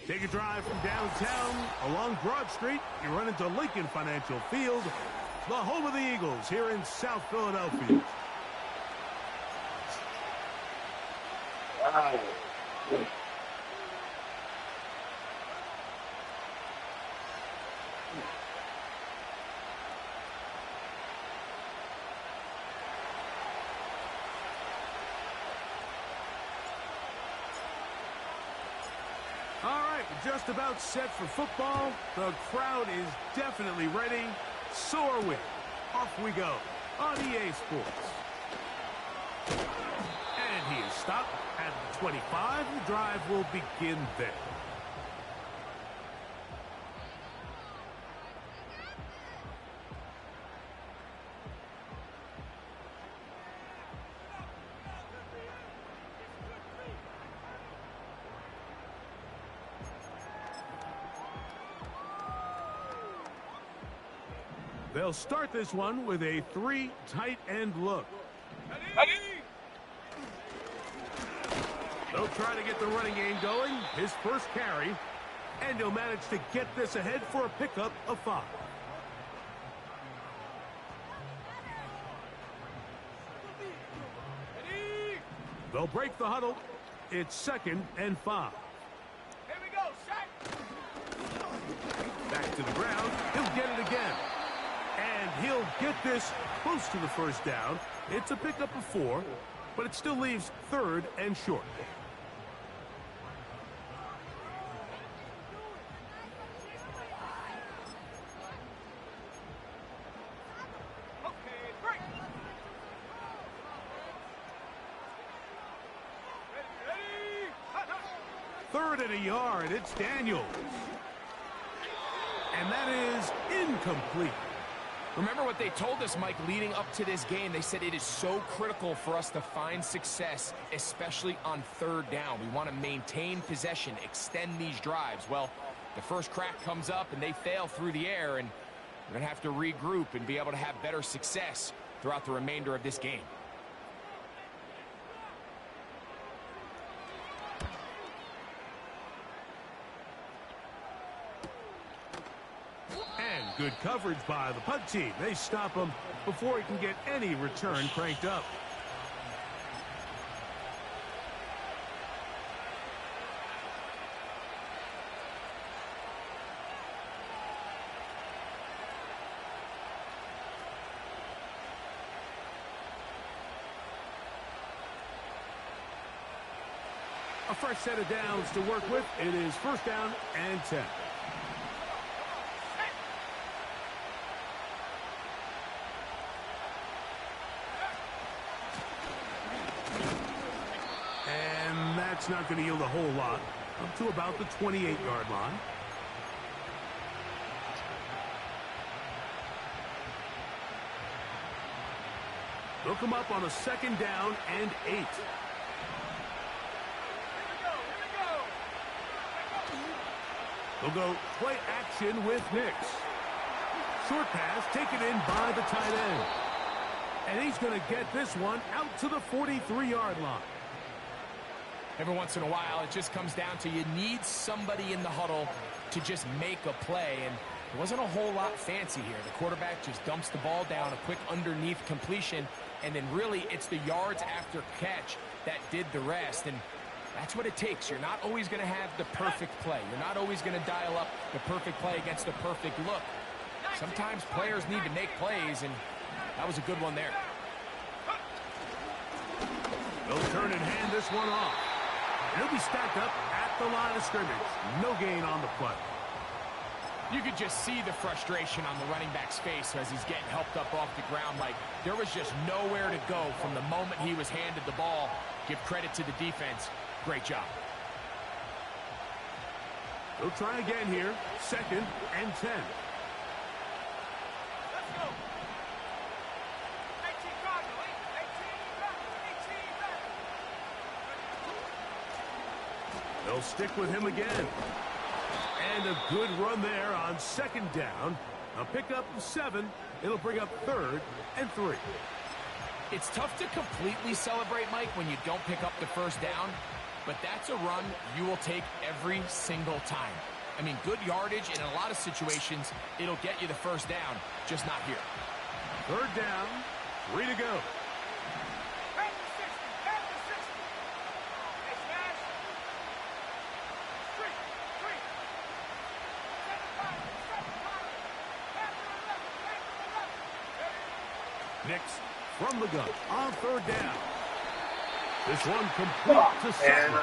Take a drive from downtown along Broad Street. You run into Lincoln Financial Field, the home of the Eagles here in South Philadelphia. Just about set for football. The crowd is definitely ready. So are we. Off we go on EA Sports. And he is stopped at the 25. The drive will begin there. They'll start this one with a 3 tight end look. They'll try to get the running game going. His first carry. And he'll manage to get this ahead for a pickup of 5. They'll break the huddle. It's 2nd and 5. Here we go, set. Back to the ground. He'll get it again. And he'll get this close to the first down. It's a pickup of 4, but it still leaves 3rd and short. Okay, break. Ready. 3rd and a yard. It's Daniels. And that is incomplete. Remember what they told us, Mike, leading up to this game. They said it is so critical for us to find success, especially on 3rd down. We want to maintain possession, extend these drives. Well, the first crack comes up and they fail through the air, and we're going to have to regroup and be able to have better success throughout the remainder of this game. Good coverage by the punt team. They stop him before he can get any return cranked up. A fresh set of downs to work with. It is 1st down and 10. That's not going to yield a whole lot, up to about the 28-yard line. They'll come up on a 2nd down and 8. They'll go play action with Nix. Short pass taken in by the tight end. And he's going to get this one out to the 43-yard line. Every once in a while, it just comes down to you need somebody in the huddle to just make a play. And there wasn't a whole lot fancy here. The quarterback just dumps the ball down, a quick underneath completion, and then really it's the yards after catch that did the rest. And that's what it takes. You're not always going to have the perfect play. You're not always going to dial up the perfect play against the perfect look. Sometimes players need to make plays, and that was a good one there. They'll turn and hand this one off. And he'll be stacked up at the line of scrimmage. No gain on the play. You could just see the frustration on the running back's face as he's getting helped up off the ground. Like there was just nowhere to go from the moment he was handed the ball. Give credit to the defense. Great job. They'll try again here. 2nd and 10. Let's go. 18 Cardinal, 18 They'll stick with him again. And a good run there on 2nd down. A pickup of 7. It'll bring up 3rd and 3. It's tough to completely celebrate, Mike, when you don't pick up the 1st down. But that's a run you will take every single time. I mean, good yardage, and in a lot of situations, it'll get you the 1st down, just not here. 3rd down, 3 to go. At the 60, at the 60. Hey, smash. 3, 3. 7 5, 7 5. After 11, after 11. Nix from the gun on 3rd down. This one complete to second.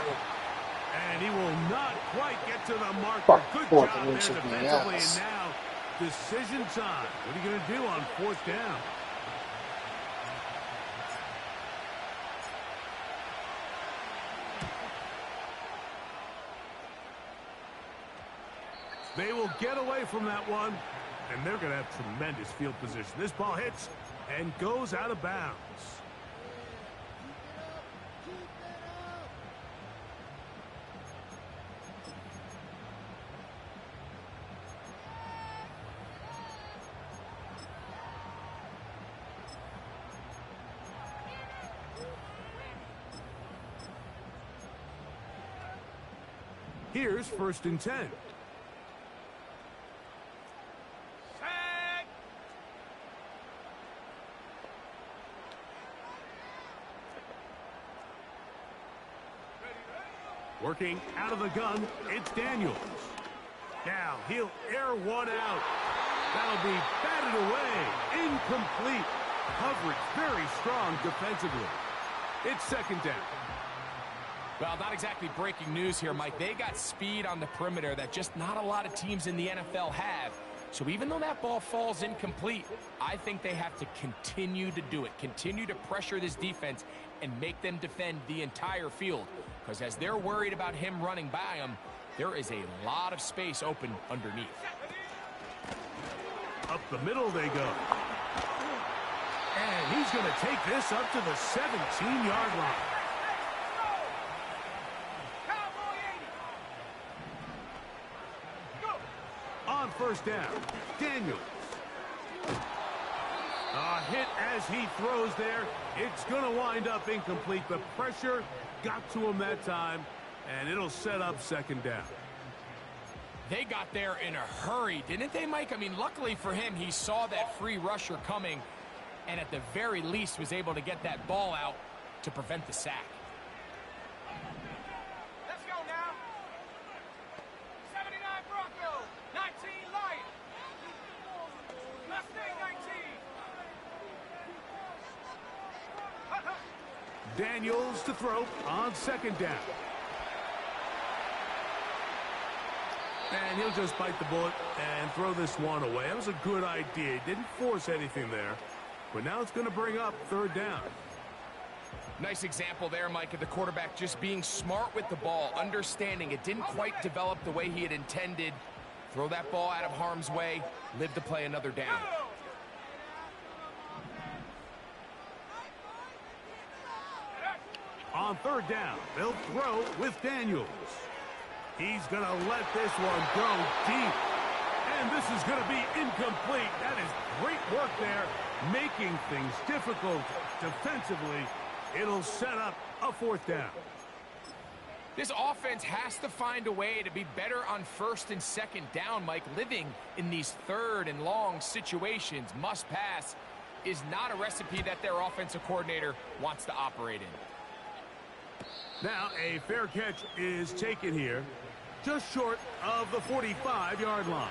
And he will not quite get to the marker. Good job there defensively. And now, decision time. What are you going to do on 4th down? They will get away from that one. And they're going to have tremendous field position. This ball hits and goes out of bounds. Here's 1st and 10. Sack. Working out of the gun, it's Daniels. Now he'll air one out. That'll be batted away. Incomplete. Coverage very strong defensively. It's 2nd down. Well, not exactly breaking news here, Mike. They got speed on the perimeter that just not a lot of teams in the NFL have. So even though that ball falls incomplete, I think they have to continue to do it. Continue to pressure this defense and make them defend the entire field. Because as they're worried about him running by them, there is a lot of space open underneath. Up the middle they go. And he's going to take this up to the 17-yard line. On 1st down, Daniels. A hit as he throws there. It's going to wind up incomplete. The pressure got to him that time, and it'll set up 2nd down. They got there in a hurry, didn't they, Mike? I mean, luckily for him, he saw that free rusher coming, and at the very least was able to get that ball out to prevent the sack. Let's go now. 79 Bronco, 19 Lion. Mustang 19. Daniels to throw on 2nd down. And he'll just bite the bullet and throw this one away. That was a good idea. He didn't force anything there. But now it's going to bring up 3rd down. Nice example there, Mike, of the quarterback just being smart with the ball, understanding it didn't quite develop the way he had intended. Throw that ball out of harm's way, live to play another down. on third down. They'll throw with Daniels. He's going to let this one go deep. And this is going to be incomplete. That is great work there, making things difficult defensively. It'll set up a fourth down. This offense has to find a way to be better on first and second down, Mike. Living in these third and long situations, must pass, is not a recipe that their offensive coordinator wants to operate in. Now a fair catch is taken here, just short of the 45-yard line.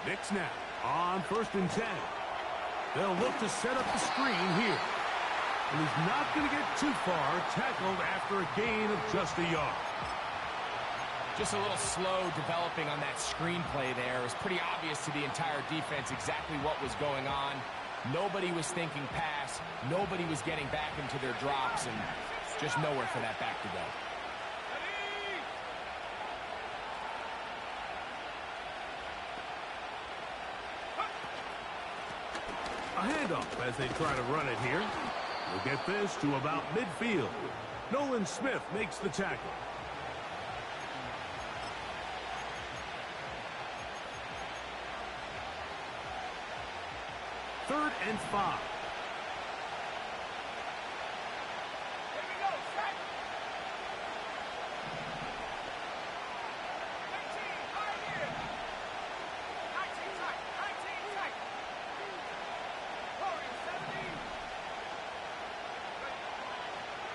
Knicks now on first and 10. They'll look to set up the screen here. And he's not going to get too far, tackled after a gain of just a yard. Just a little slow developing on that screenplay there. It was pretty obvious to the entire defense exactly what was going on. Nobody was thinking pass. Nobody was getting back into their drops, and just nowhere for that back to go. A handoff as they try to run it here. We'll get this to about midfield. Nolan Smith makes the tackle. Third and 5. Here we go, set. 18, high here. 19 tight, 19 tight. Warrior 17.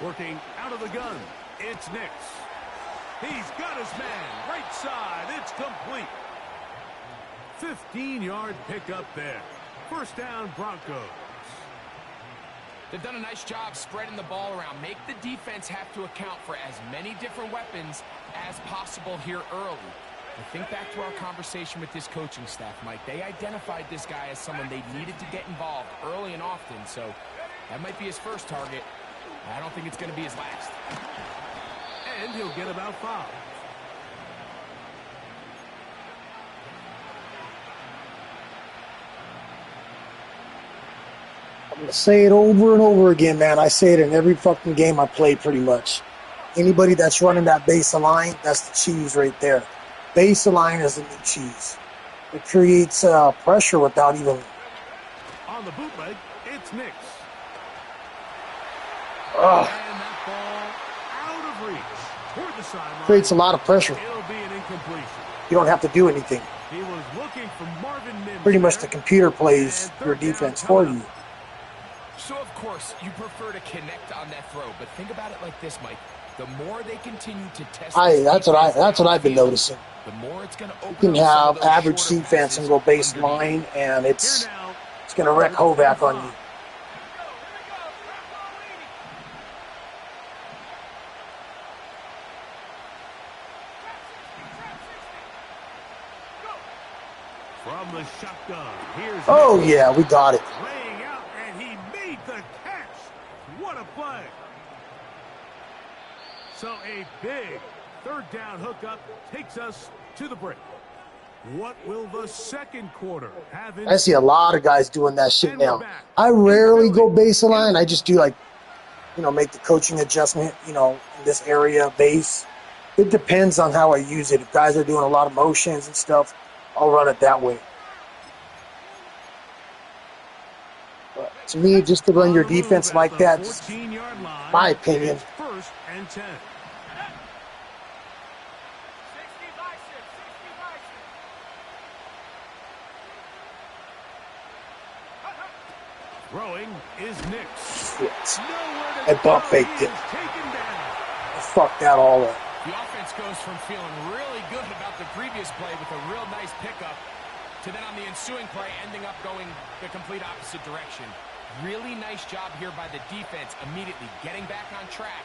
Working out of the gun. It's Knicks. He's got his man. Right side. It's complete. 15-yard pickup there. First down, Broncos. They've done a nice job spreading the ball around. Make the defense have to account for as many different weapons as possible here early. I think back to our conversation with this coaching staff, Mike. They identified this guy as someone they needed to get involved early and often, so that might be his first target. I don't think it's going to be his last. And he'll get about 5. I'm going to say it over and over again, man. I say it in every fucking game I play pretty much. Anybody that's running that base line, that's the cheese right there. Base line is the new cheese. It creates pressure without even... On the bootleg, it's Knicks. Ugh. And that ball out of reach. Toward the sideline. Creates a lot of pressure. It'll be an incompletion. You don't have to do anything. He was looking for Marvin Mims. Pretty much the computer plays your defense for you. So, of course, you prefer to connect on that throw, but think about it like this, Mike. The more they continue to test... That's what I've been noticing. The more it's going to open. You can have average defense and go base line, and it's going to wreak havoc on you. From the shotgun, here's... Oh, yeah, we got it. Laying out, and he made the catch. What a play. So a big third down hookup takes us to the break. What will the second quarter have in... I see a lot of guys doing that shit now. I rarely go baseline. I just do, like, make the coaching adjustment, in this area, base. It depends on how I use it. If guys are doing a lot of motions and stuff, I'll run it that way. But to me, just to run your defense like that, my opinion. First and 10. Throwing is Knicks. I bump faked it. I fucked that all up. The offense goes from feeling really good about the previous play with a real nice pickup to then on the ensuing play ending up going the complete opposite direction. Really nice job here by the defense immediately getting back on track.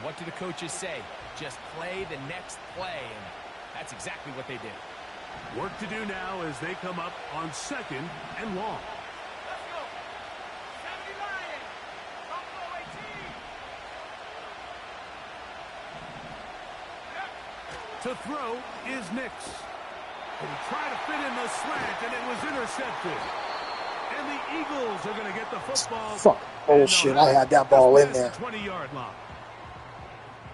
What do the coaches say? Just play the next play, and that's exactly what they did. Work to do now as they come up on second and long. To throw is Nix. And he tried to fit in the slant, and it was intercepted. And the Eagles are going to get the football. Fuck bullshit. I had that ball in there. 20-yard line.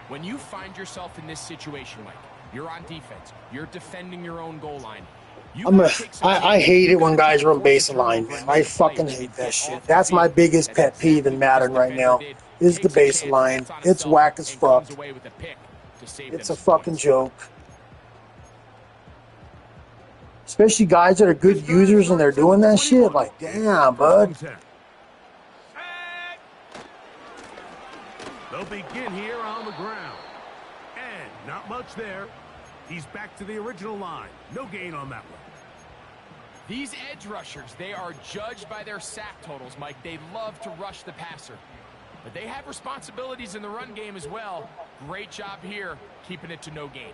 When you find yourself in this situation, Mike, you're on defense, you're defending your own goal line. I hate it when guys run baseline, man. I fucking hate that shit. That's my biggest pet peeve in Madden right now, is the baseline. It's whack as fuck. It's a fucking joke. Especially guys that are good users and they're doing that shit. Like, damn, bud. They'll begin here on the ground. And not much there. He's back to the original line. No gain on that one. These edge rushers, they are judged by their sack totals, Mike. They love to rush the passer. But they have responsibilities in the run game as well. Great job here, keeping it to no gain.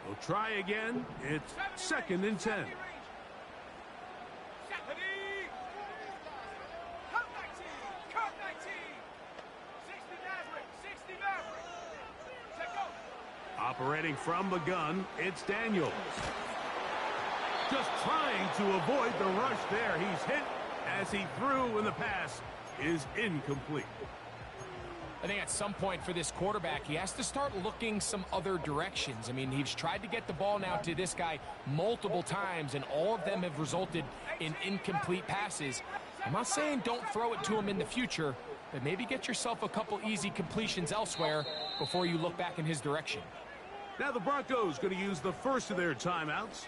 We'll try again. It's 2nd and 10. Operating from the gun, it's Daniels. Just trying to avoid the rush there. He's hit as he threw, and the pass is incomplete. I think at some point for this quarterback, he has to start looking some other directions. I mean, he's tried to get the ball now to this guy multiple times, and all of them have resulted in incomplete passes. I'm not saying don't throw it to him in the future, but maybe get yourself a couple easy completions elsewhere before you look back in his direction. Now the Broncos going to use the first of their timeouts.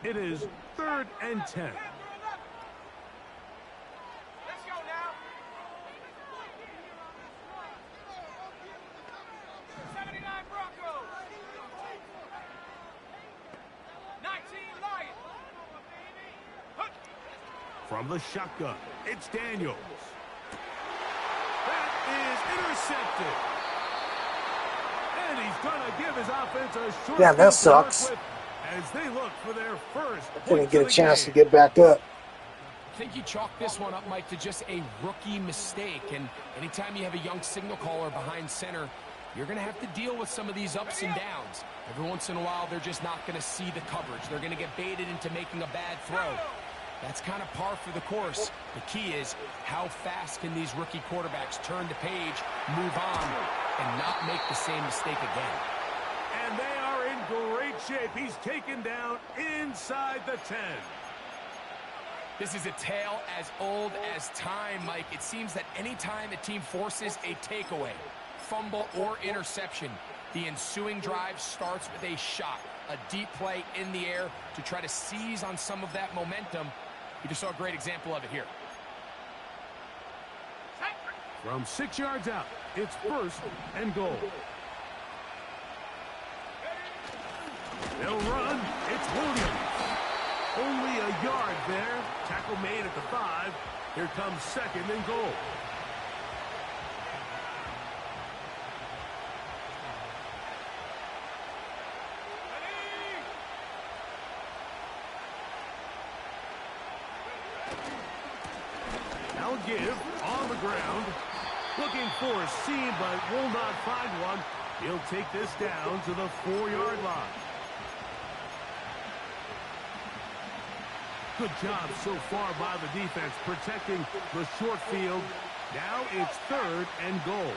It is 3rd and 10. From the shotgun, it's Daniels. That is intercepted. And he's going to give his offense a short. Yeah, that sucks. As they look for their first. Couldn't get a chance to get back up. I think you chalk this one up, Mike, to just a rookie mistake. And anytime you have a young signal caller behind center, you're going to have to deal with some of these ups and downs. Every once in a while, they're just not going to see the coverage. They're going to get baited into making a bad throw. That's kind of par for the course. The key is how fast can these rookie quarterbacks turn the page, move on, and not make the same mistake again. And they are in great shape. He's taken down inside the 10. This is a tale as old as time, Mike. It seems that anytime a team forces a takeaway, fumble, or interception, the ensuing drive starts with a shot, a deep play in the air to try to seize on some of that momentum. You just saw a great example of it here. From 6 yards out, it's 1st and goal. They'll run. It's Williams. Only a yard there. Tackle made at the 5. Here comes 2nd and goal. Now give on the ground. Looking for a seam, but will not find one. He'll take this down to the 4-yard line. Good job so far by the defense protecting the short field. Now it's 3rd and goal.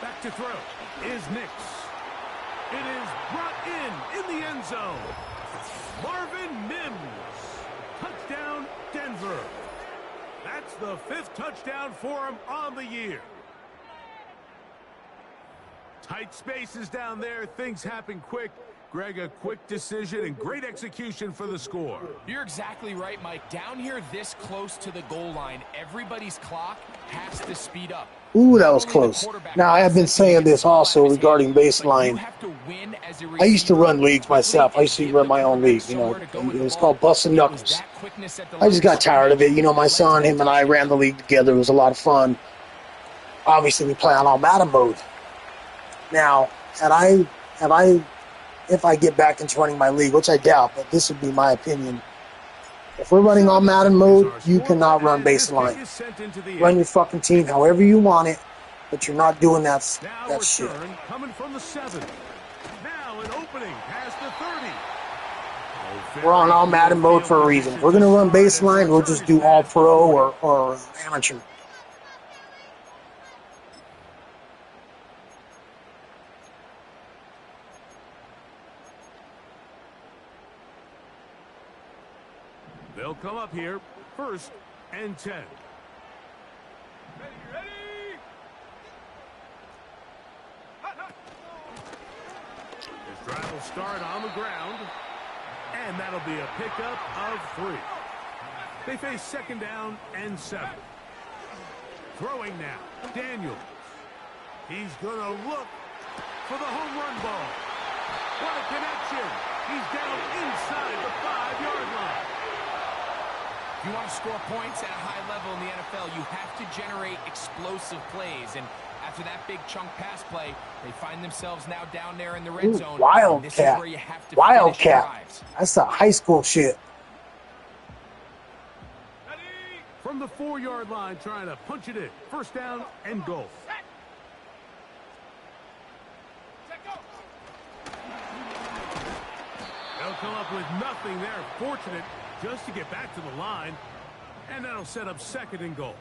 Back to throw is Nix. It is brought in the end zone. Marvin Mims. Touchdown, Denver. That's the 5th touchdown for him on the year. Tight spaces down there. Things happen quick. Greg, a quick decision and great execution for the score. You're exactly right, Mike. Down here this close to the goal line, everybody's clock has to speed up. Ooh, that was close. Now, I have been saying this also regarding baseline. You have to win as a I used to receiver run leagues myself. I used to run my own league, you know. It was called Bustin' Knuckles. I just got tired of it. You know, my son, him, and I ran the league together. It was a lot of fun. Obviously, we play on all Madden mode. Now, if I get back into running my league, which I doubt, but this would be my opinion. If we're running all Madden mode, you cannot run baseline. Run your fucking team however you want it, but you're not doing that shit. Coming from the 7. Now an opening past the 30. We're on all Madden mode for a reason. If we're going to run baseline, we'll just do all pro or amateur. They'll come up here, 1st and 10. Ready? His drive will start on the ground, and that'll be a pickup of 3. They face 2nd down and 7. Throwing now, Daniels. He's going to look for the home run ball. What a connection. He's down inside the 5-yard line. If you want to score points at a high level in the NFL, you have to generate explosive plays. And after that big chunk pass play, they find themselves now down there in the red zone. Wildcat. This is where you have to Wildcat. That's the high school shit. From the 4-yard line, trying to punch it in. 1st down and goal. They'll come up with nothing there. Fortunate just to get back to the line. And that'll set up 2nd and goal.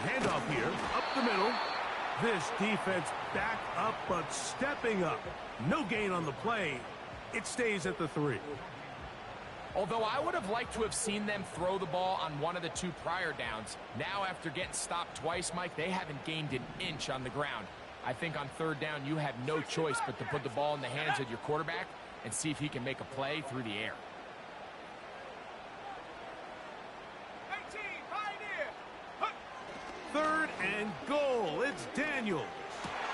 Handoff here, up the middle. This defense back up, but stepping up. No gain on the play. It stays at the 3. Although I would have liked to have seen them throw the ball on one of the 2 prior downs. Now, after getting stopped twice, Mike, they haven't gained an inch on the ground. I think on 3rd down, you have no choice but to put the ball in the hands of your quarterback and see if he can make a play through the air. 3rd and goal. It's Daniels.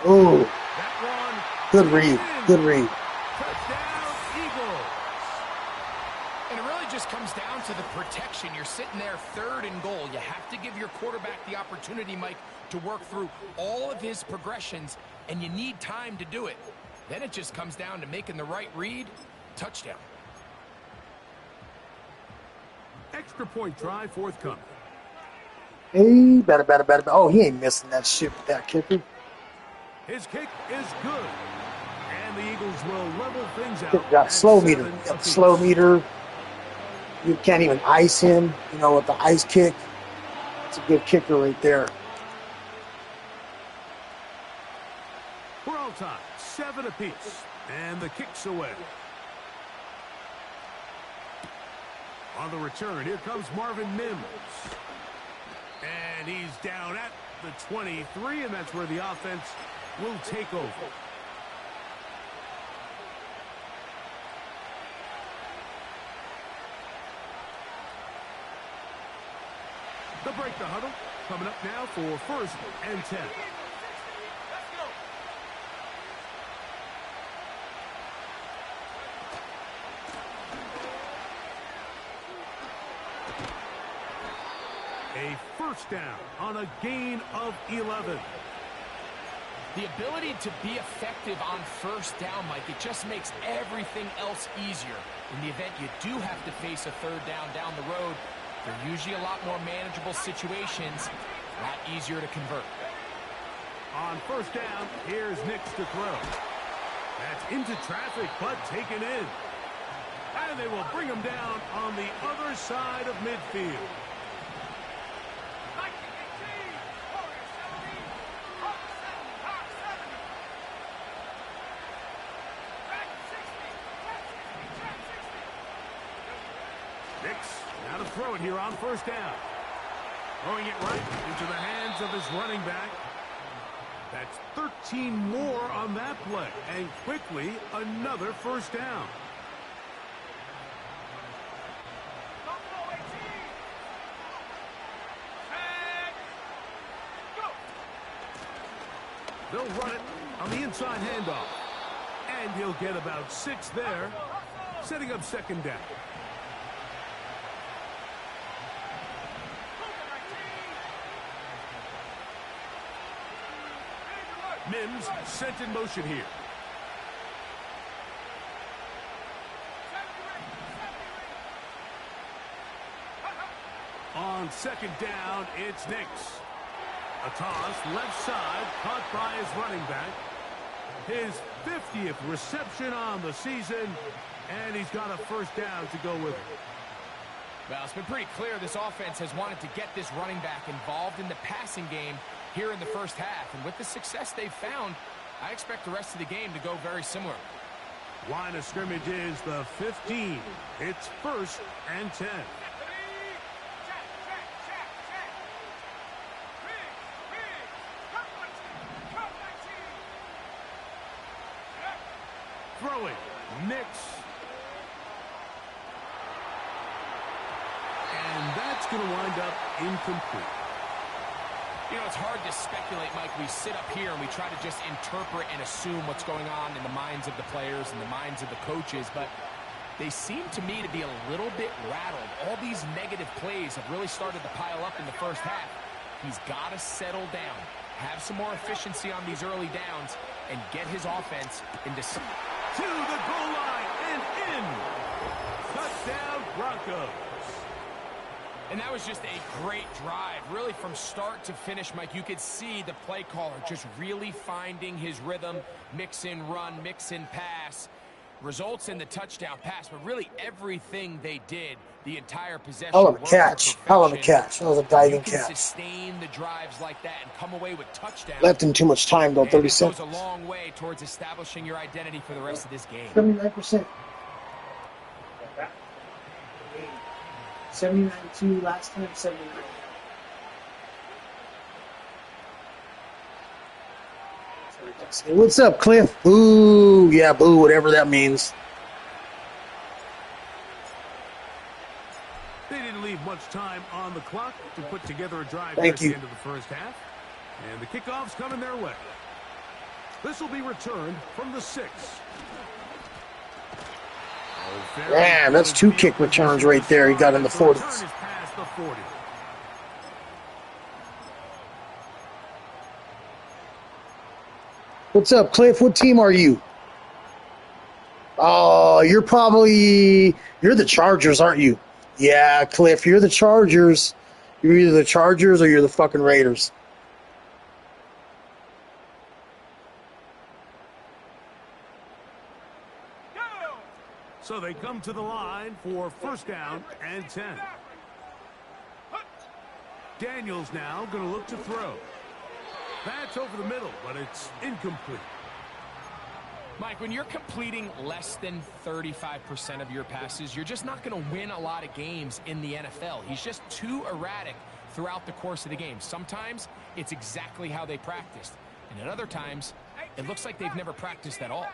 Ooh. That one. Good read. Good read. Touchdown, Eagles. And it really just comes down to the protection. You're sitting there 3rd and goal. You have to give your quarterback the opportunity, Mike, to work through all of his progressions, and you need time to do it. Then it just comes down to making the right read. Touchdown. Extra point try forthcoming. Hey, better. Oh, he ain't missing that shit with that kicker. His kick is good. And the Eagles will level things out. Got slow meter. Got the slow meter. You can't even ice him, you know, with the ice kick. It's a good kicker right there. We're all tied, 7 apiece. And the kick's away. On the return, here comes Marvin Mims. And he's down at the 23, and that's where the offense will take over. They'll break the huddle. Coming up now for 1st and 10. A 1st down on a gain of 11. The ability to be effective on 1st down, Mike, it just makes everything else easier. In the event you do have to face a 3rd down the road, they're usually a lot more manageable situations, a lot easier to convert. On 1st down, here's Nix to throw. That's into traffic, but taken in. And they will bring him down on the other side of midfield. Nix, now to throw it here on 1st down. Throwing it right into the hands of his running back. That's 13 more on that play. And quickly, another first down. They'll run it on the inside handoff. And he'll get about 6 there, setting up second down. Mims sent in motion here. On second down, it's Nix. A toss, left side, caught by his running back. His 50th reception on the season, and he's got a first down to go with it. Well, it's been pretty clear this offense has wanted to get this running back involved in the passing game here in the first half. And with the success they've found, I expect the rest of the game to go very similar. Line of scrimmage is the 15. It's 1st and 10. Throwing, Nix. And that's going to wind up incomplete. You know, it's hard to speculate, Mike. We sit up here and we try to just interpret and assume what's going on in the minds of the players and the minds of the coaches, but they seem to me to be a little bit rattled. All these negative plays have really started to pile up in the first half. He's got to settle down, have some more efficiency on these early downs, and get his offense into some... To the goal line and in. Touchdown, Broncos. And that was just a great drive, really from start to finish, Mike. You could see the play caller just really finding his rhythm, mix in run, mix in pass, results in the touchdown pass, but really everything they did, the entire possession. Hell of a catch. Hell of a catch. That was a diving catch. Sustain the drives like that and come away with touchdowns. Left him too much time, though, 30 seconds. Goes a long way towards establishing your identity for the rest of this game. 79%. 79-2 last time, 79. Hey, what's up, Cliff? Boo. Yeah, boo, whatever that means. They didn't leave much time on the clock to put together a drive at the end of the first half. And the kickoff's coming their way. This will be returned from the 6. Damn, that's 2 kick returns right there. He got in the 40s. What's up, Cliff? What team are you? Oh, you're the Chargers, aren't you? Yeah, Cliff, you're the Chargers. You're either the Chargers or you're the fucking Raiders. So they come to the line for first down and 10. Daniels now going to look to throw. That's over the middle, but it's incomplete. Mike, when you're completing less than 35% of your passes, you're just not going to win a lot of games in the NFL. He's just too erratic throughout the course of the game. Sometimes it's exactly how they practiced, and at other times it looks like they've never practiced at all.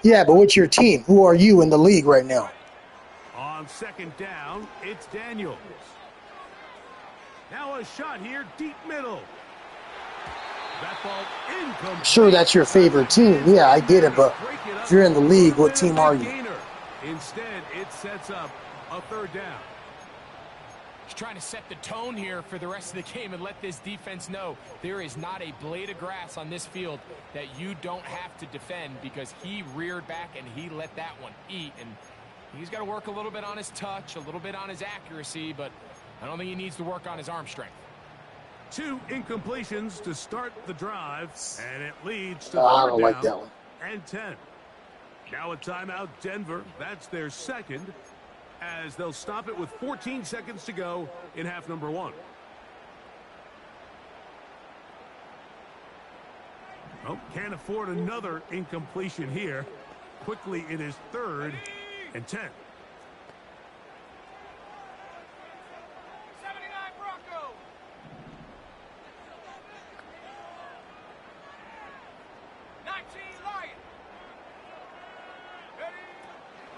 Yeah, but what's your team? Who are you in the league right now? On second down, it's Daniels. Now a shot here, deep middle. That ball incomplete. Sure, that's your favorite team. Yeah, I get it, but if you're in the league, what team are you? Instead, it sets up a third down. He's trying to set the tone here for the rest of the game and let this defense know there is not a blade of grass on this field that you don't have to defend, because he reared back and he let that one eat. And he's got to work a little bit on his touch, a little bit on his accuracy, but I don't think he needs to work on his arm strength. 2 incompletions to start the drive, and it leads to I don't like that one. And 10. Now a timeout, Denver. That's their second, as they'll stop it with 14 seconds to go in half number 1. Oh, can't afford another incompletion here. quickly it is 3rd and 10. 79 Broncos. 19 Lions. Ready?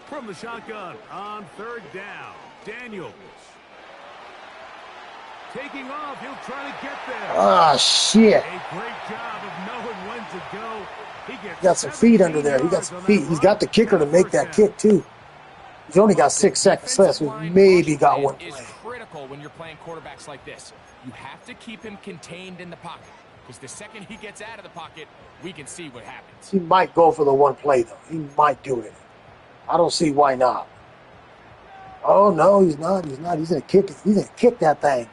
From the shotgun on 3rd down, Daniels. Taking off, he'll try to get there. Ah, shit. A great job of knowing when to go. He Got some feet under there. He got some feet. He's got the kicker to make that kick, too. He's only got 6 seconds left, so maybe got one play. Is critical when you're playing quarterbacks like this. You have to keep him contained in the pocket, because the second he gets out of the pocket, we can see what happens. He might go for the one play, though. He might do it. I don't see why not. Oh, no, he's not. He's not. He's going to kick it. He's going to kick that thing.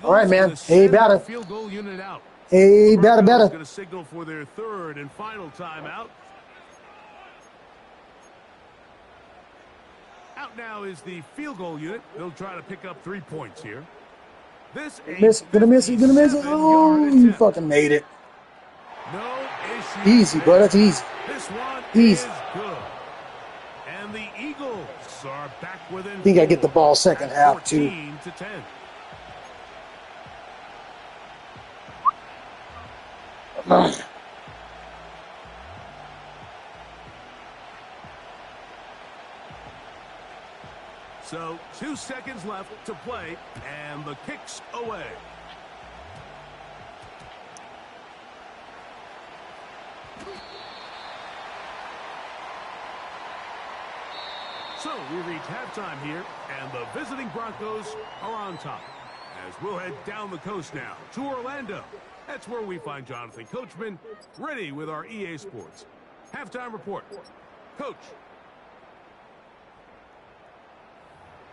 All right, man. Hey, better. Field goal unit out. Hey, better. Going to signal for their 3rd and final timeout. Out now is the field goal unit. They'll try to pick up 3 points here. This Gonna miss it. Oh, you fucking made it. No issue. Easy, bro. That's easy. This one Easy. is good. And the Eagles are back within. I think I get the ball second half, too. 14 to 10. So 2 seconds left to play, and the kick's away. So we reach halftime here, and the visiting Broncos are on top. As we'll head down the coast now to Orlando. That's where we find Jonathan Coachman, ready with our EA Sports halftime report. Coach.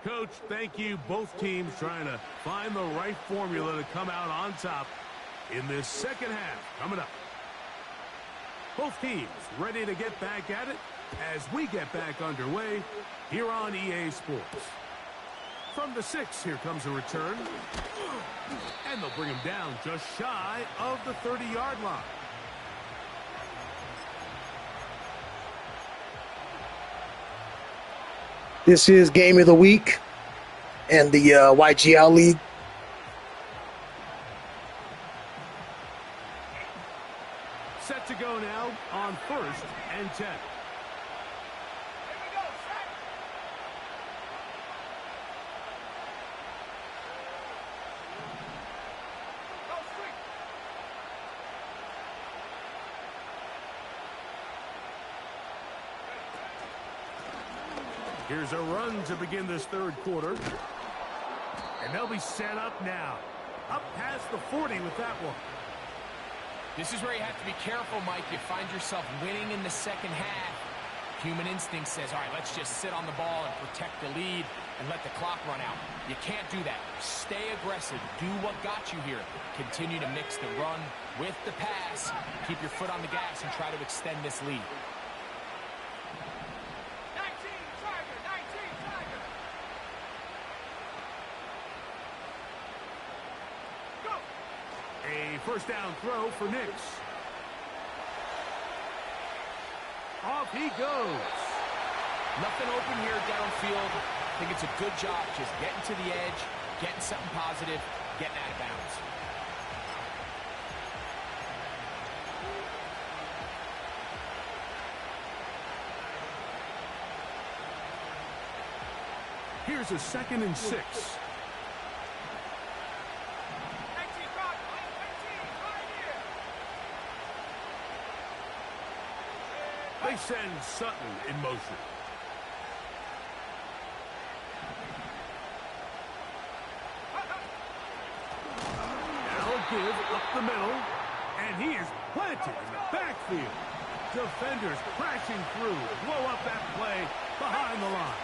Coach, thank you. Both teams trying to find the right formula to come out on top in this second half coming up. Both teams ready to get back at it as we get back underway here on EA Sports. From the 6, here comes a return. And they'll bring him down just shy of the 30-yard line. This is game of the week and the YGL League. Set to go now on 1st and 10. Here's a run to begin this 3rd quarter. And they'll be set up now. Up past the 40 with that one. This is where you have to be careful, Mike. You find yourself winning in the second half. Human instinct says, all right, let's just sit on the ball and protect the lead and let the clock run out. You can't do that. Stay aggressive. Do what got you here. Continue to mix the run with the pass. Keep your foot on the gas and try to extend this lead. A first down throw for Nix. Off he goes. Nothing open here downfield. I think it's a good job just getting to the edge, getting something positive, getting out of bounds. Here's a 2nd and 6. They send Sutton in motion. Now give up the middle, and he is planted in the backfield. Defenders crashing through, blow up that play behind the line.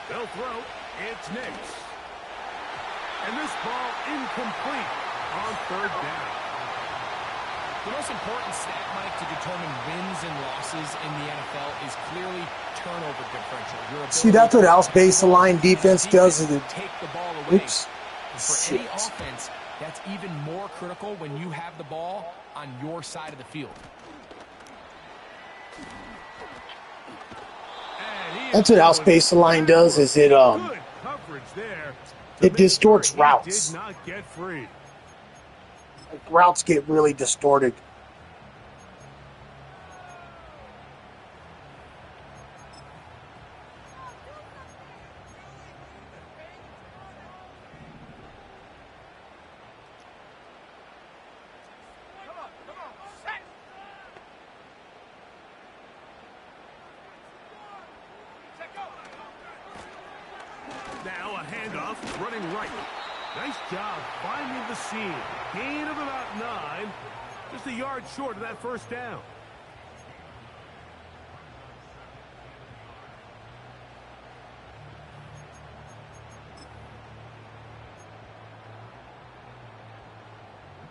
They'll throw. It's Nix. And this ball incomplete on 3rd down. The most important stat, Mike, to determine wins and losses in the NFL is clearly turnover differential. See, that's what else baseline defense does. Is it, take the ball away. oops. For any offense, That's even more critical when you have the ball on your side of the field. That's what outspace the line does, is it distorts routes. Like, routes get really distorted. Now a handoff, running right. Nice job finding the seam. Gain of about 9. Just a yard short of that first down.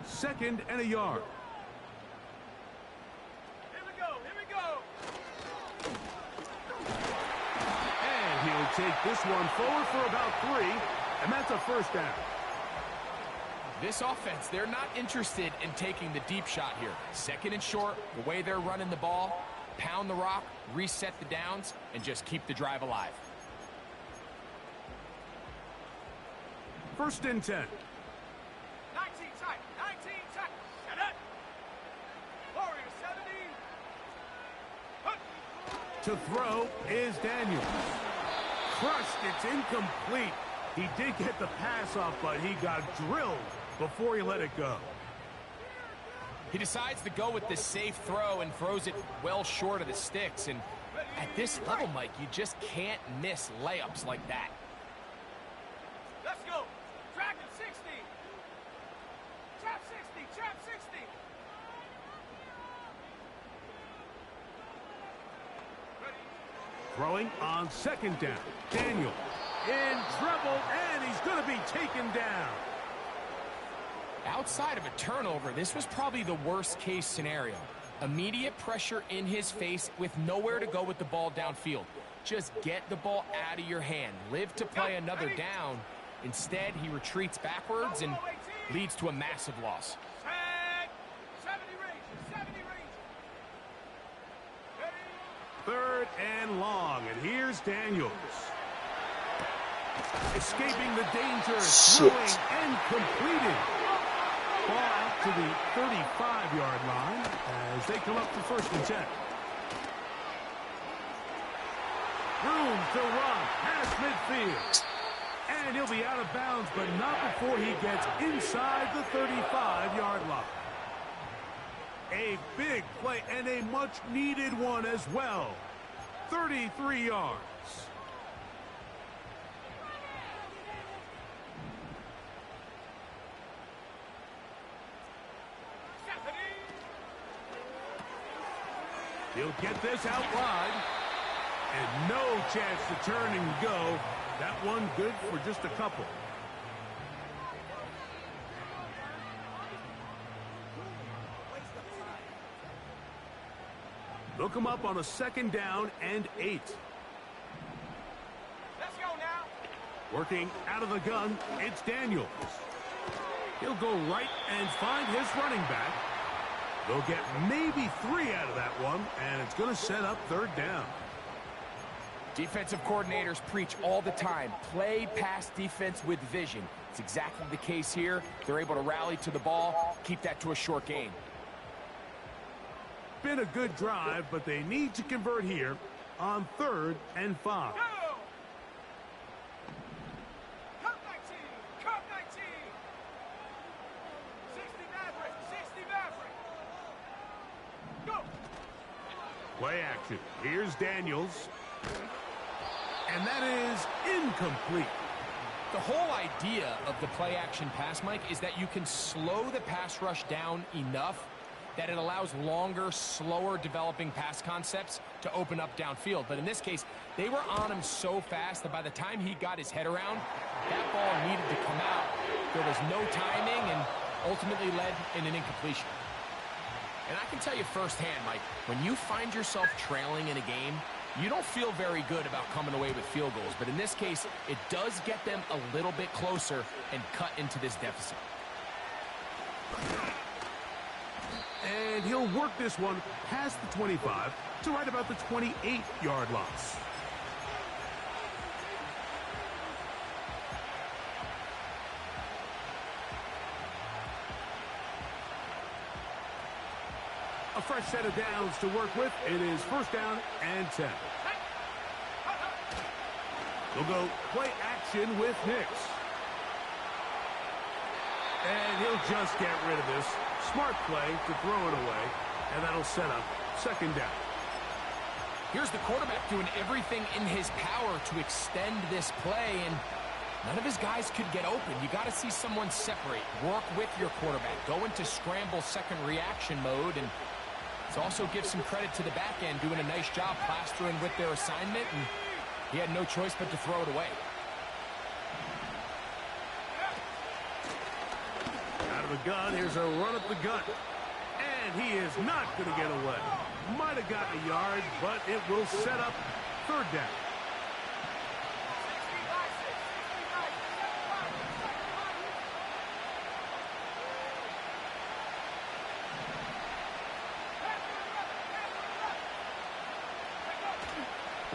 Second and a yard. Here we go, here we go. He'll take this one forward for about 3, and that's a first down. This offense, they're not interested in taking the deep shot here. Second and short, the way they're running the ball, pound the rock, reset the downs, and just keep the drive alive. First and 10. 19 tight, 19 tight. Set it. Warrior 70. To throw is Daniels. Crushed, it's incomplete. He did get the pass off, but he got drilled before he let it go. He decides to go with the safe throw and throws it well short of the sticks. And at this level, Mike, you just can't miss layups like that. Let's go. Dragon 60. Trap 60, trap 60. Throwing on second down. Daniel in trouble, and he's going to be taken down. Outside of a turnover, this was probably the worst case scenario. Immediate pressure in his face with nowhere to go with the ball downfield. Just get the ball out of your hand. Live to play another down. Instead, he retreats backwards and leads to a massive loss. 70 range, 70 range. Third and long, and here's Daniels. Escaping the danger, throwing and completed. Ball out to the 35-yard line as they come up to first and 10. Room to run past midfield. And he'll be out of bounds, but not before he gets inside the 35-yard line. A big play and a much-needed one as well. 33 yards. He'll get this out wide. And no chance to turn and go. That one good for just a couple. They'll come up on a second down and 8. Let's go now. Working out of the gun, it's Daniels. He'll go right and find his running back. They'll get maybe 3 out of that one, and it's going to set up third down. Defensive coordinators preach all the time, play pass defense with vision. It's exactly the case here. They're able to rally to the ball, keep that to a short gain. Been a good drive, but they need to convert here on 3rd and 5. Go. Cut 19, cut 19. 60 Maverick, 60 Maverick. Go. Play action. Here's Daniels. And that is incomplete. The whole idea of the play-action pass, Mike, is that you can slow the pass rush down enough that it allows longer, slower developing pass concepts to open up downfield. But in this case, they were on him so fast that by the time he got his head around, that ball needed to come out. There was no timing and ultimately led in an incompletion. And I can tell you firsthand, Mike, when you find yourself trailing in a game, you don't feel very good about coming away with field goals. But in this case, it does get them a little bit closer and cut into this deficit. And he'll work this one past the 25 to right about the 28-yard line. A fresh set of downs to work with. It is first down and 10. We'll go play action with Hicks. And he'll just get rid of this. Smart play to throw it away. And that'll set up second down. Here's the quarterback doing everything in his power to extend this play, and none of his guys could get open. You got to see someone separate. Work with your quarterback. Go into scramble second reaction mode, and let's also give some credit to the back end doing a nice job plastering with their assignment, and he had no choice but to throw it away. Out of the gun, here's a run up the gut. And he is not going to get away. Might have gotten a yard, but it will set up third down.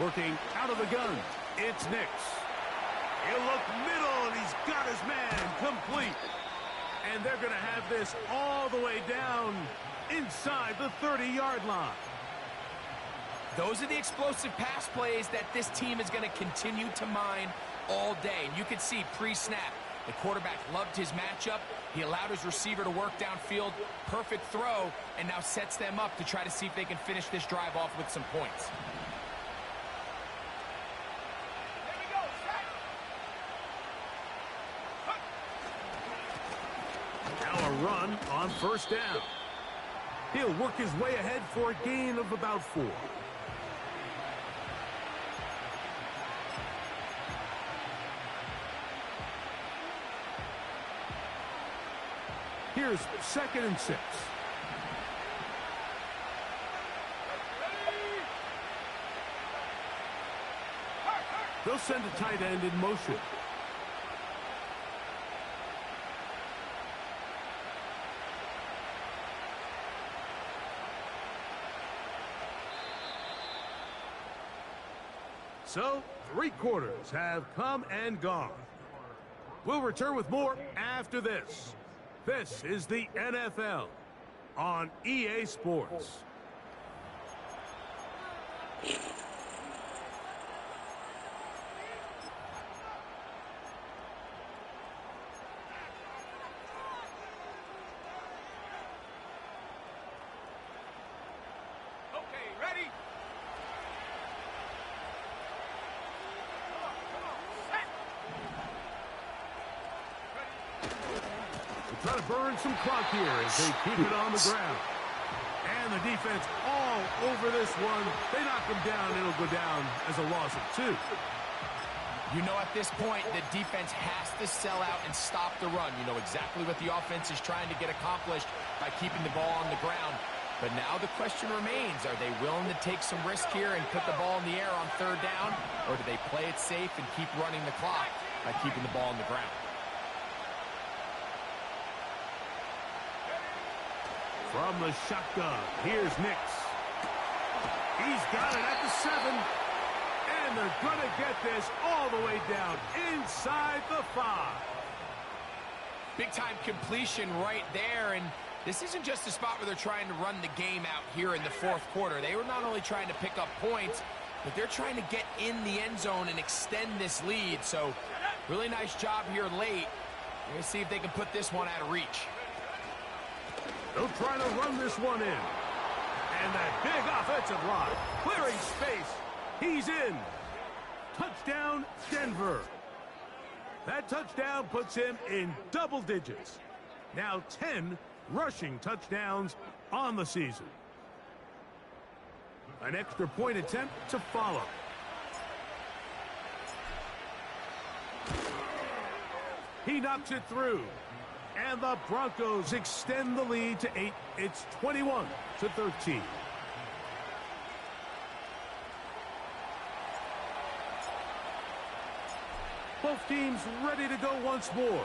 Working out of the gun, it's Nix. He'll look middle, and he's got his man complete. And they're going to have this all the way down inside the 30-yard line. Those are the explosive pass plays that this team is going to continue to mine all day. And you can see pre-snap, the quarterback loved his matchup. He allowed his receiver to work downfield. Perfect throw, and now sets them up to try to see if they can finish this drive off with some points. Run on first down. He'll work his way ahead for a gain of about 4. Here's second and 6. They'll send a tight end in motion. So, 3 quarters have come and gone. We'll return with more after this. This is the NFL on EA Sports. Try to burn some clock here as they keep it on the ground. And the defense all over this one. They knock him down. It'll go down as a loss of 2. You know, at this point, the defense has to sell out and stop the run. You know exactly what the offense is trying to get accomplished by keeping the ball on the ground. But now the question remains, are they willing to take some risk here and put the ball in the air on third down? Or do they play it safe and keep running the clock by keeping the ball on the ground? From the shotgun, here's Nix. He's got it at the 7. And they're going to get this all the way down inside the 5. Big-time completion right there, and this isn't just a spot where they're trying to run the game out here in the fourth quarter. They were not only trying to pick up points, but they're trying to get in the end zone and extend this lead. So, really nice job here late. We're going to see if they can put this one out of reach. They'll try to run this one in. And that big offensive line, clearing space. He's in. Touchdown, Denver. That touchdown puts him in double digits. Now 10 rushing touchdowns on the season. An extra point attempt to follow. He knocks it through. And the Broncos extend the lead to 8. It's 21-13. Both teams ready to go once more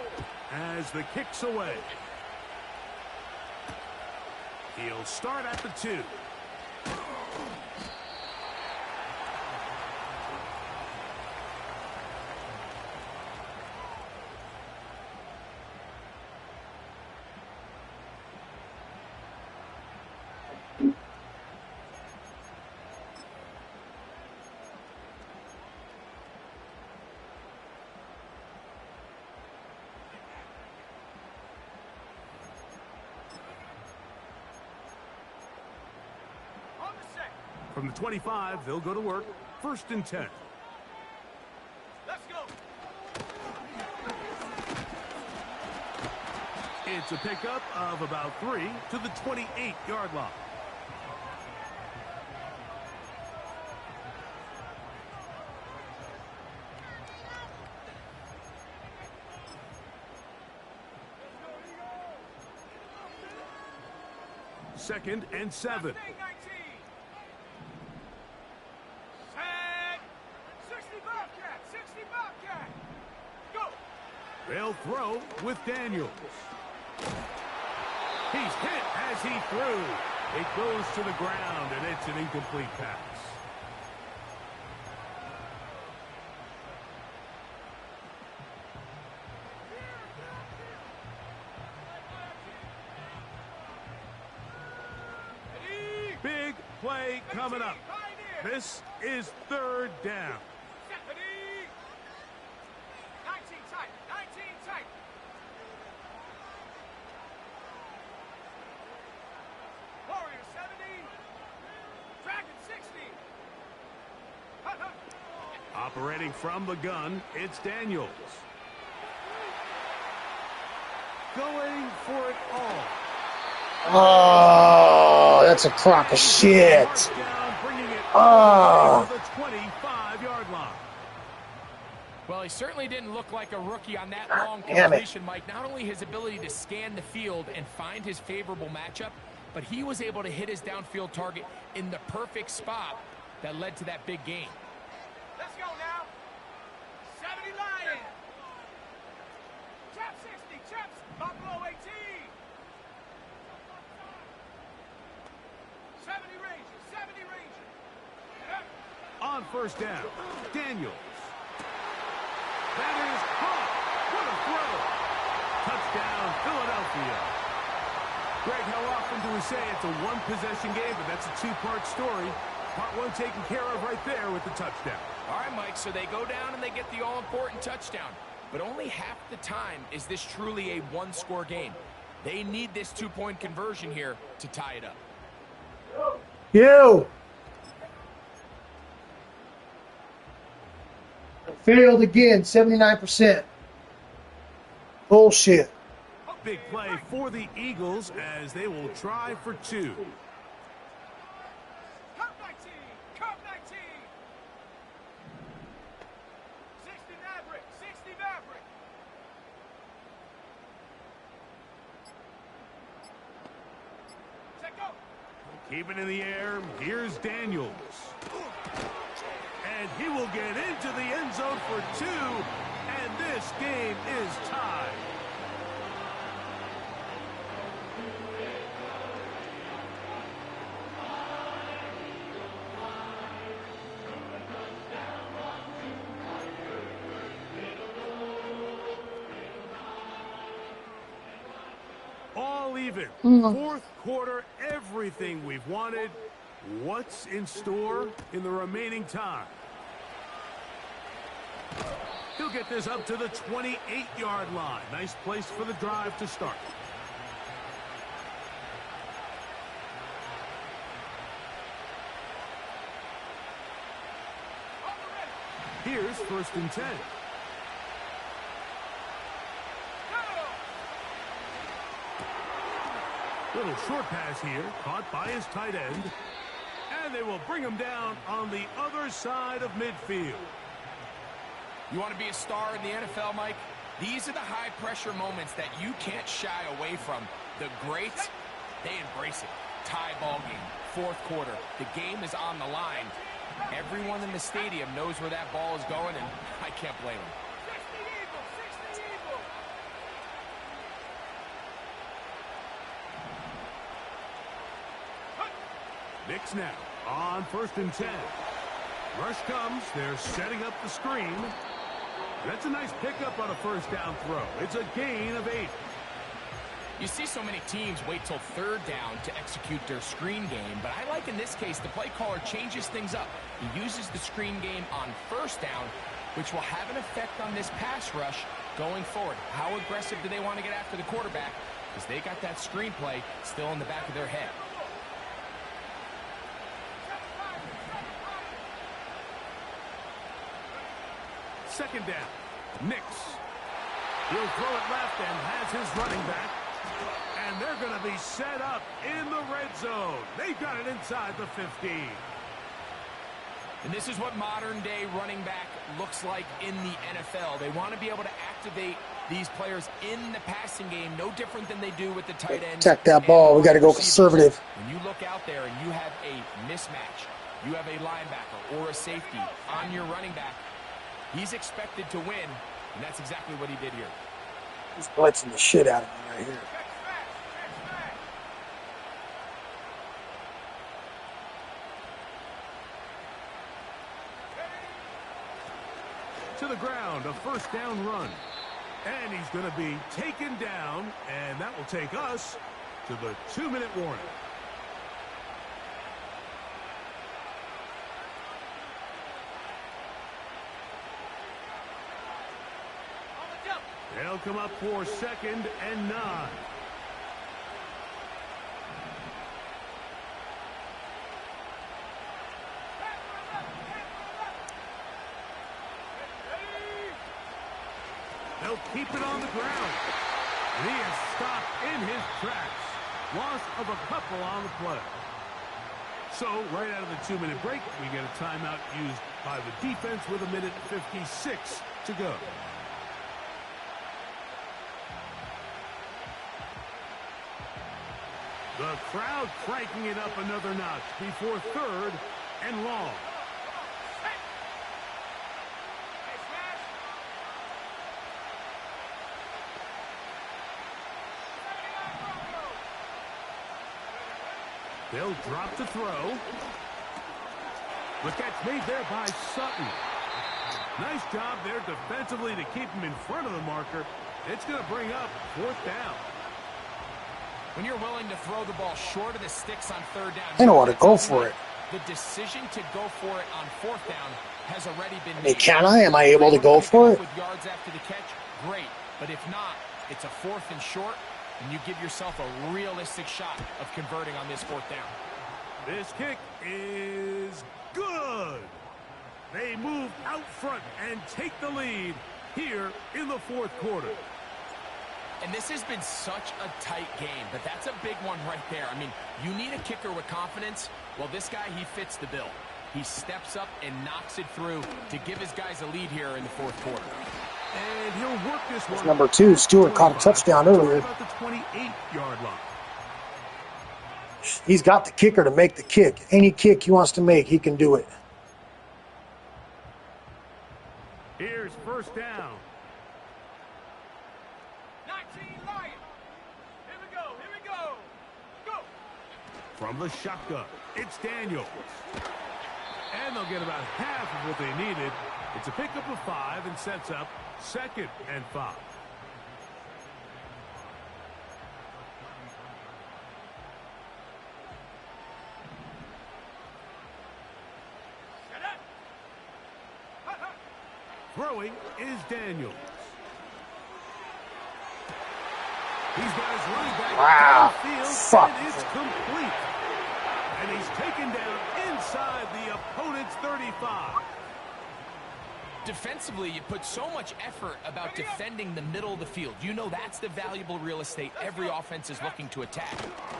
as the kick's away. He'll start at the 2. From the 25, they'll go to work. 1st and 10. Let's go. It's a pickup of about 3 to the 28-yard line. Second and 7. Set. 60 Bobcat. 60 Bobcat. Go. They'll throw with Daniels. He's hit as he threw. It goes to the ground, and it's an incomplete pass. Big play coming up. This is 3rd down. 19 tight. 19 tight. Warrior 70. Dragon 60. Operating from the gun, it's Daniels. Going for it all. Oh, that's a crock of shit. Oh. The 25-yard line. Well, he certainly didn't look like a rookie on that long completion, Mike. Not only his ability to scan the field and find his favorable matchup, but he was able to hit his downfield target in the perfect spot that led to that big gain. Let's go now. 70 Lion. Chap 60. Chaps. Buffalo 18. 70 Rangers. 70 Rangers. On 1st down, Daniels. That is caught. What a throw. Touchdown, Philadelphia. Greg, how often do we say it's a one-possession game, but that's a two-part story? Part 1 taken care of right there with the touchdown. All right, Mike, so they go down and they get the all-important touchdown. But only half the time is this truly a one-score game. They need this 2-point conversion here to tie it up. You failed again, 79%. Bullshit. Big play for the Eagles as they will try for 2. Cup 19. Cup 19. 60 Maverick. 60 Maverick. Check go. Keep it in the air. Here's Daniels. And he will get into the end zone for 2. And this game is tied. All even. 4th quarter, everything we've wanted. What's in store in the remaining time? He'll get this up to the 28-yard line. Nice place for the drive to start. Here's 1st and 10. Little short pass here, caught by his tight end. And they will bring him down on the other side of midfield. You want to be a star in the NFL, Mike? These are the high-pressure moments that you can't shy away from. The greats, they embrace it. Tie ball game, 4th quarter. The game is on the line. Everyone in the stadium knows where that ball is going, and I can't blame them. 60 Eagles. 60 Eagles. Knicks now on 1st and 10. Rush comes. They're setting up the screen. That's a nice pickup on a first down throw. It's a gain of 8. You see so many teams wait till 3rd down to execute their screen game, but I like in this case the play caller changes things up. He uses the screen game on 1st down, which will have an effect on this pass rush going forward. How aggressive do they want to get after the quarterback? Because they got that screen play still in the back of their head. Second down. Knicks. He'll throw it left and has his running back. And they're going to be set up in the red zone. They've got it inside the 15. And this is what modern-day running back looks like in the NFL. They want to be able to activate these players in the passing game, no different than they do with the tight ends. Protect that ball. We got to go conservative. When you look out there and you have a mismatch, you have a linebacker or a safety on your running back, he's expected to win, and that's exactly what he did here. He's blitzing the shit out of me right here. To the ground, a first down run. And he's going to be taken down, and that will take us to the 2-minute warning. They'll come up for 2nd and 9. They'll keep it on the ground. And he is stopped in his tracks. Loss of a couple on the play. So, right out of the 2-minute break, we get a timeout used by the defense with 1:56 to go. The crowd cranking it up another notch before 3rd and long. They'll drop the throw. The catch made there by Sutton. Nice job there defensively to keep him in front of the marker. It's going to bring up 4th down. When you're willing to throw the ball short of the sticks on 3rd down, I don't want to go for it. The decision to go for it on 4th down has already been made. Hey, can I? Am I able to go for it? With yards after the catch, great. But if not, it's a 4th and short, and you give yourself a realistic shot of converting on this 4th down. This kick is good. They move out front and take the lead here in the 4th quarter. And this has been such a tight game, but that's a big one right there. I mean, you need a kicker with confidence. Well, this guy, he fits the bill. He steps up and knocks it through to give his guys a lead here in the 4th quarter. And he'll work this one. Number 2, Stewart caught a touchdown earlier. About the 28-yard line. He's got the kicker to make the kick. Any kick he wants to make, he can do it. Here's 1st down. 19 Lions. Here we go. Here we go. Go. From the shotgun, it's Daniels. And they'll get about half of what they needed. It's a pickup of 5 and sets up 2nd and 5. Throwing is Daniels. He's got his running back downfield, and it's complete. And he's taken down inside the opponent's 35. Defensively, you put so much effort about defending the middle of the field. You know that's the valuable real estate every offense is looking to attack.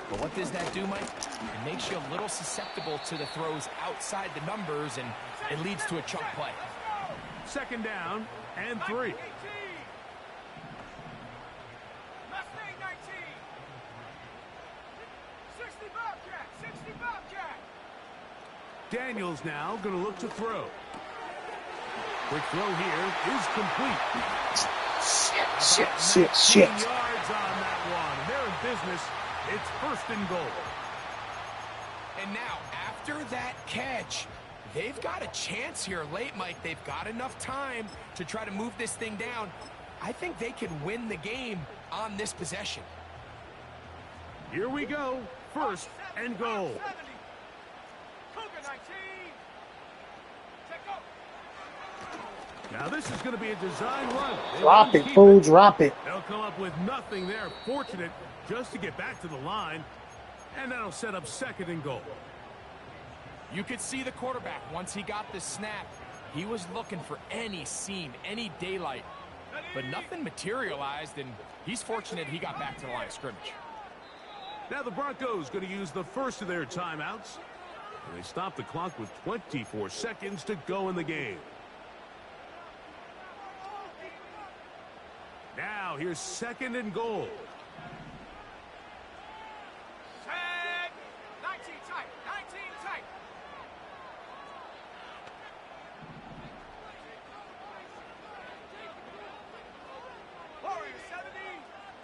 But what does that do, Mike? It makes you a little susceptible to the throws outside the numbers, and it leads to a chunk play. 2nd down and 3. Mustang 19. Daniels now going to look to throw. Quick throw here is complete. Shit. Yards on that one. They're in business. It's 1st and goal. And now, after that catch, they've got a chance here late, Mike. They've got enough time to try to move this thing down. I think they could win the game on this possession. Here we go. First and goal. Now this is going to be a design run. Drop it, fool, drop it. They'll come up with nothing there. Fortunate just to get back to the line. And that'll set up second and goal. You could see the quarterback, once he got the snap, he was looking for any seam, any daylight. But nothing materialized, and he's fortunate he got back to the line of scrimmage. Now the Broncos going to use the first of their timeouts. And they stop the clock with 24 seconds to go in the game. Now here's second and goal. Set. 19 tight. 19 tight. Warrior 70.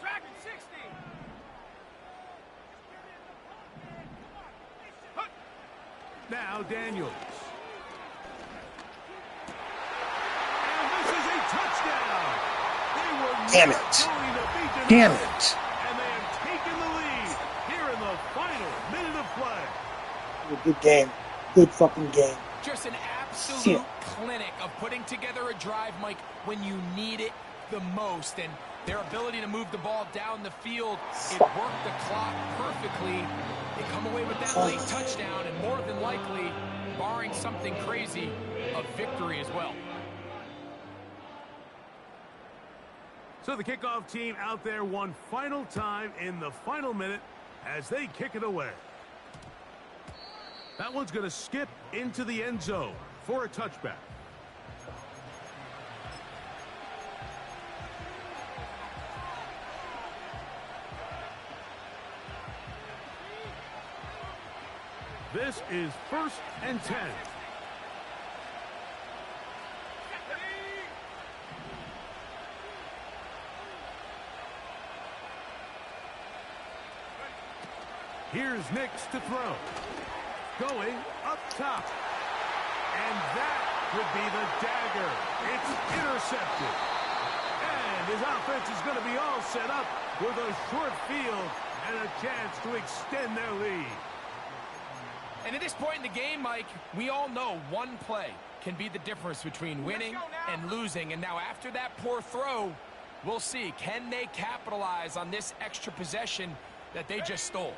Dragon 60. Now Daniels. And this is a touchdown. They were Damn not it. going to be denied. Damn it. And they have taken the lead here in the final minute of play. A good game. Good fucking game. Just an absolute Shit. clinic of putting together a drive, Mike, when you need it the most. And their ability to move the ball down the field, it worked the clock perfectly. They come away with that late touchdown, and more than likely, barring something crazy, a victory as well. So the kickoff team out there one final time in the final minute as they kick it away. That one's going to skip into the end zone for a touchback. This is first and 10. Here's Nix to throw. Going up top. And that could be the dagger. It's intercepted. And his offense is going to be all set up with a short field and a chance to extend their lead. And at this point in the game, Mike, we all know one play can be the difference between winning and losing. And now after that poor throw, we'll see, can they capitalize on this extra possession that they just stole?